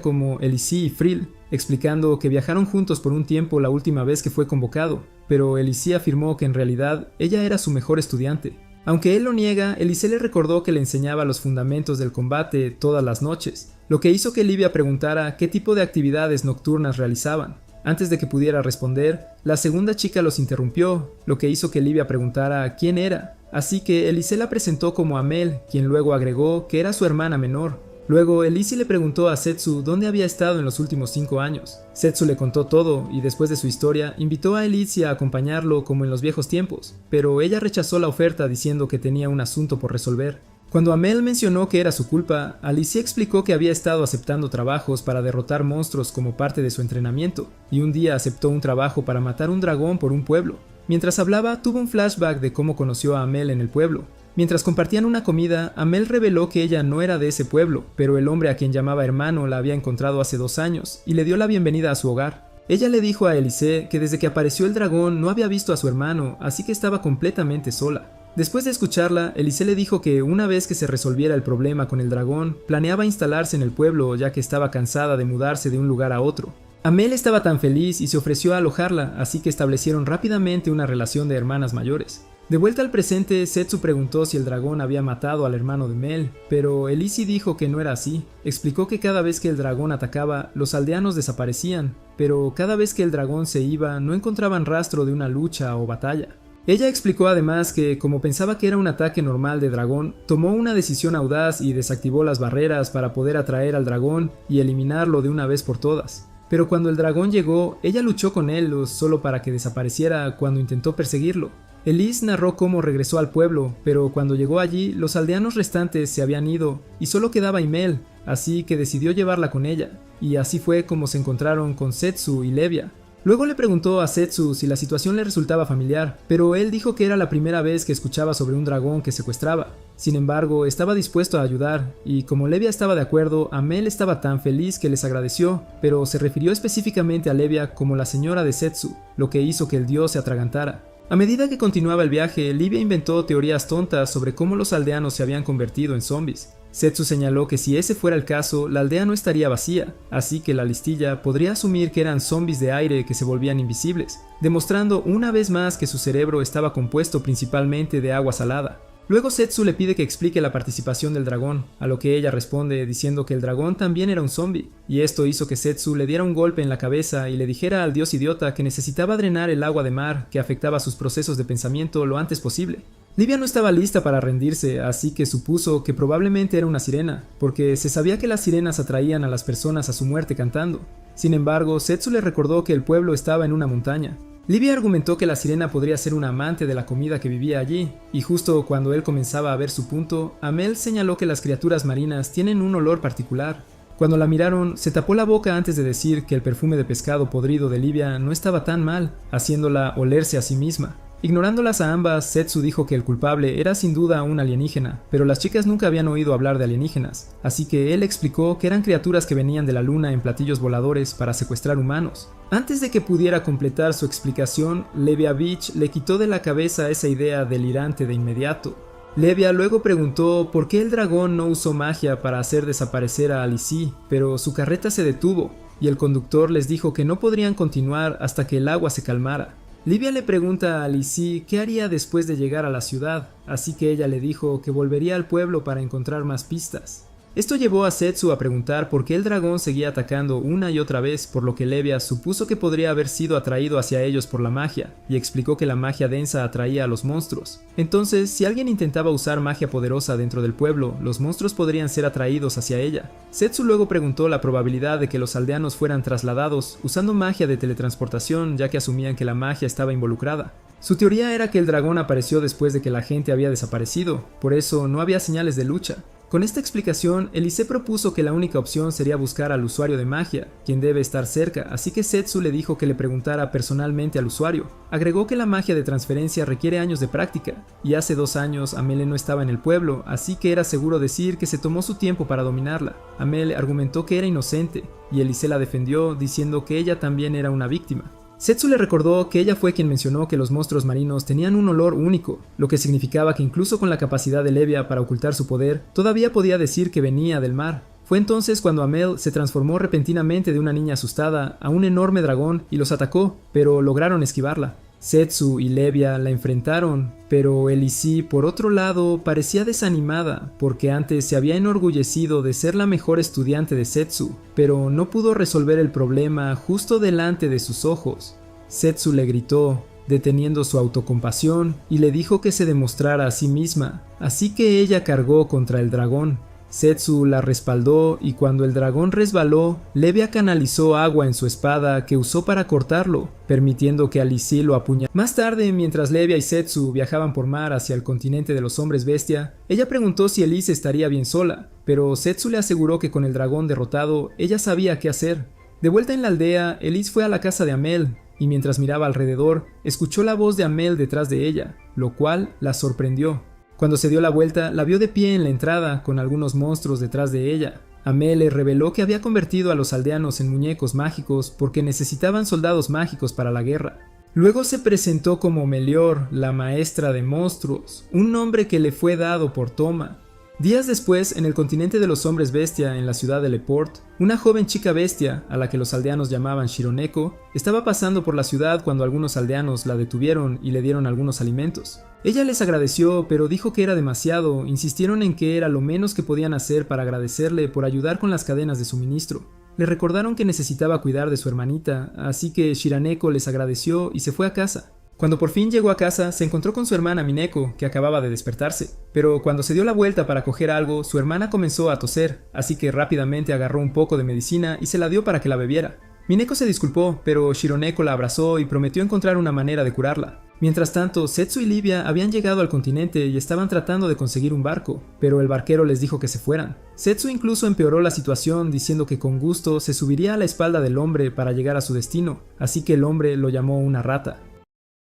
como Elise y Frill, explicando que viajaron juntos por un tiempo la última vez que fue convocado, pero Elise afirmó que en realidad ella era su mejor estudiante. Aunque él lo niega, Elise le recordó que le enseñaba los fundamentos del combate todas las noches, lo que hizo que Livia preguntara qué tipo de actividades nocturnas realizaban. Antes de que pudiera responder, la segunda chica los interrumpió, lo que hizo que Livia preguntara quién era, así que Elise la presentó como Amel, quien luego agregó que era su hermana menor. Luego, Elise le preguntó a Setsu dónde había estado en los últimos 5 años. Setsu le contó todo y después de su historia, invitó a Elise a acompañarlo como en los viejos tiempos, pero ella rechazó la oferta diciendo que tenía un asunto por resolver. Cuando Amel mencionó que era su culpa, Alicia explicó que había estado aceptando trabajos para derrotar monstruos como parte de su entrenamiento, y un día aceptó un trabajo para matar un dragón por un pueblo. Mientras hablaba, tuvo un flashback de cómo conoció a Amel en el pueblo. Mientras compartían una comida, Amel reveló que ella no era de ese pueblo, pero el hombre a quien llamaba hermano la había encontrado hace 2 años y le dio la bienvenida a su hogar. Ella le dijo a Elise que desde que apareció el dragón no había visto a su hermano, así que estaba completamente sola. Después de escucharla, Elise le dijo que una vez que se resolviera el problema con el dragón, planeaba instalarse en el pueblo ya que estaba cansada de mudarse de un lugar a otro. Amel estaba tan feliz y se ofreció a alojarla, así que establecieron rápidamente una relación de hermanas mayores. De vuelta al presente, Setsu preguntó si el dragón había matado al hermano de Mel, pero Elise dijo que no era así. Explicó que cada vez que el dragón atacaba, los aldeanos desaparecían, pero cada vez que el dragón se iba, no encontraban rastro de una lucha o batalla. Ella explicó además que, como pensaba que era un ataque normal de dragón, tomó una decisión audaz y desactivó las barreras para poder atraer al dragón y eliminarlo de una vez por todas. Pero cuando el dragón llegó, ella luchó con él solo para que desapareciera cuando intentó perseguirlo. Elise narró cómo regresó al pueblo, pero cuando llegó allí, los aldeanos restantes se habían ido y solo quedaba Himmel, así que decidió llevarla con ella, y así fue como se encontraron con Setsu y Levia. Luego le preguntó a Setsu si la situación le resultaba familiar, pero él dijo que era la primera vez que escuchaba sobre un dragón que secuestraba. Sin embargo, estaba dispuesto a ayudar, y como Levia estaba de acuerdo, Amel estaba tan feliz que les agradeció, pero se refirió específicamente a Levia como la señora de Setsu, lo que hizo que el dios se atragantara. A medida que continuaba el viaje, Levia inventó teorías tontas sobre cómo los aldeanos se habían convertido en zombies. Setsu señaló que si ese fuera el caso, la aldea no estaría vacía, así que la listilla podría asumir que eran zombies de aire que se volvían invisibles, demostrando una vez más que su cerebro estaba compuesto principalmente de agua salada. Luego Setsu le pide que explique la participación del dragón, a lo que ella responde diciendo que el dragón también era un zombie, y esto hizo que Setsu le diera un golpe en la cabeza y le dijera al dios idiota que necesitaba drenar el agua de mar que afectaba sus procesos de pensamiento lo antes posible. Levia no estaba lista para rendirse, así que supuso que probablemente era una sirena, porque se sabía que las sirenas atraían a las personas a su muerte cantando. Sin embargo, Setsu le recordó que el pueblo estaba en una montaña. Levia argumentó que la sirena podría ser una amante de la comida que vivía allí, y justo cuando él comenzaba a ver su punto, Amel señaló que las criaturas marinas tienen un olor particular. Cuando la miraron, se tapó la boca antes de decir que el perfume de pescado podrido de Levia no estaba tan mal, haciéndola olerse a sí misma. Ignorándolas a ambas, Setsu dijo que el culpable era sin duda un alienígena, pero las chicas nunca habían oído hablar de alienígenas, así que él explicó que eran criaturas que venían de la luna en platillos voladores para secuestrar humanos. Antes de que pudiera completar su explicación, Levia Beach le quitó de la cabeza esa idea delirante de inmediato. Levia luego preguntó por qué el dragón no usó magia para hacer desaparecer a Alicia, pero su carreta se detuvo, y el conductor les dijo que no podrían continuar hasta que el agua se calmara. Levia le pregunta a Alicia qué haría después de llegar a la ciudad, así que ella le dijo que volvería al pueblo para encontrar más pistas. Esto llevó a Setsu a preguntar por qué el dragón seguía atacando una y otra vez, por lo que Levia supuso que podría haber sido atraído hacia ellos por la magia, y explicó que la magia densa atraía a los monstruos. Entonces, si alguien intentaba usar magia poderosa dentro del pueblo, los monstruos podrían ser atraídos hacia ella. Setsu luego preguntó la probabilidad de que los aldeanos fueran trasladados usando magia de teletransportación, ya que asumían que la magia estaba involucrada. Su teoría era que el dragón apareció después de que la gente había desaparecido, por eso no había señales de lucha. Con esta explicación, Elise propuso que la única opción sería buscar al usuario de magia, quien debe estar cerca, así que Setsu le dijo que le preguntara personalmente al usuario. Agregó que la magia de transferencia requiere años de práctica, y hace 2 años Amele no estaba en el pueblo, así que era seguro decir que se tomó su tiempo para dominarla. Amele argumentó que era inocente, y Elise la defendió diciendo que ella también era una víctima. Setsu le recordó que ella fue quien mencionó que los monstruos marinos tenían un olor único, lo que significaba que incluso con la capacidad de Levia para ocultar su poder, todavía podía decir que venía del mar. Fue entonces cuando Amel se transformó repentinamente de una niña asustada a un enorme dragón y los atacó, pero lograron esquivarla. Setsu y Levia la enfrentaron, pero Elise, por otro lado, parecía desanimada, porque antes se había enorgullecido de ser la mejor estudiante de Setsu, pero no pudo resolver el problema justo delante de sus ojos. Setsu le gritó, deteniendo su autocompasión, y le dijo que se demostrara a sí misma, así que ella cargó contra el dragón. Setsu la respaldó y cuando el dragón resbaló, Levia canalizó agua en su espada que usó para cortarlo, permitiendo que Alicia lo apuñalara. Más tarde, mientras Levia y Setsu viajaban por mar hacia el continente de los hombres bestia, ella preguntó si Elise estaría bien sola, pero Setsu le aseguró que con el dragón derrotado, ella sabía qué hacer. De vuelta en la aldea, Elise fue a la casa de Amel, y mientras miraba alrededor, escuchó la voz de Amel detrás de ella, lo cual la sorprendió. Cuando se dio la vuelta, la vio de pie en la entrada, con algunos monstruos detrás de ella. Amel le reveló que había convertido a los aldeanos en muñecos mágicos porque necesitaban soldados mágicos para la guerra. Luego se presentó como Melior, la maestra de monstruos, un nombre que le fue dado por Toma. Días después, en el continente de los hombres bestia, en la ciudad de Leport, una joven chica bestia, a la que los aldeanos llamaban Shironeko, estaba pasando por la ciudad cuando algunos aldeanos la detuvieron y le dieron algunos alimentos. Ella les agradeció, pero dijo que era demasiado, insistieron en que era lo menos que podían hacer para agradecerle por ayudar con las cadenas de suministro. Le recordaron que necesitaba cuidar de su hermanita, así que Shiraneko les agradeció y se fue a casa. Cuando por fin llegó a casa, se encontró con su hermana Mineko, que acababa de despertarse. Pero cuando se dio la vuelta para coger algo, su hermana comenzó a toser, así que rápidamente agarró un poco de medicina y se la dio para que la bebiera. Mineko se disculpó, pero Shironeko la abrazó y prometió encontrar una manera de curarla. Mientras tanto, Setsu y Livia habían llegado al continente y estaban tratando de conseguir un barco, pero el barquero les dijo que se fueran. Setsu incluso empeoró la situación diciendo que con gusto se subiría a la espalda del hombre para llegar a su destino, así que el hombre lo llamó una rata.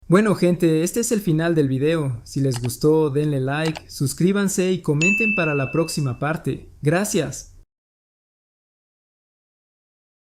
Bueno gente, este es el final del video. Si les gustó denle like, suscríbanse y comenten para la próxima parte. Gracias.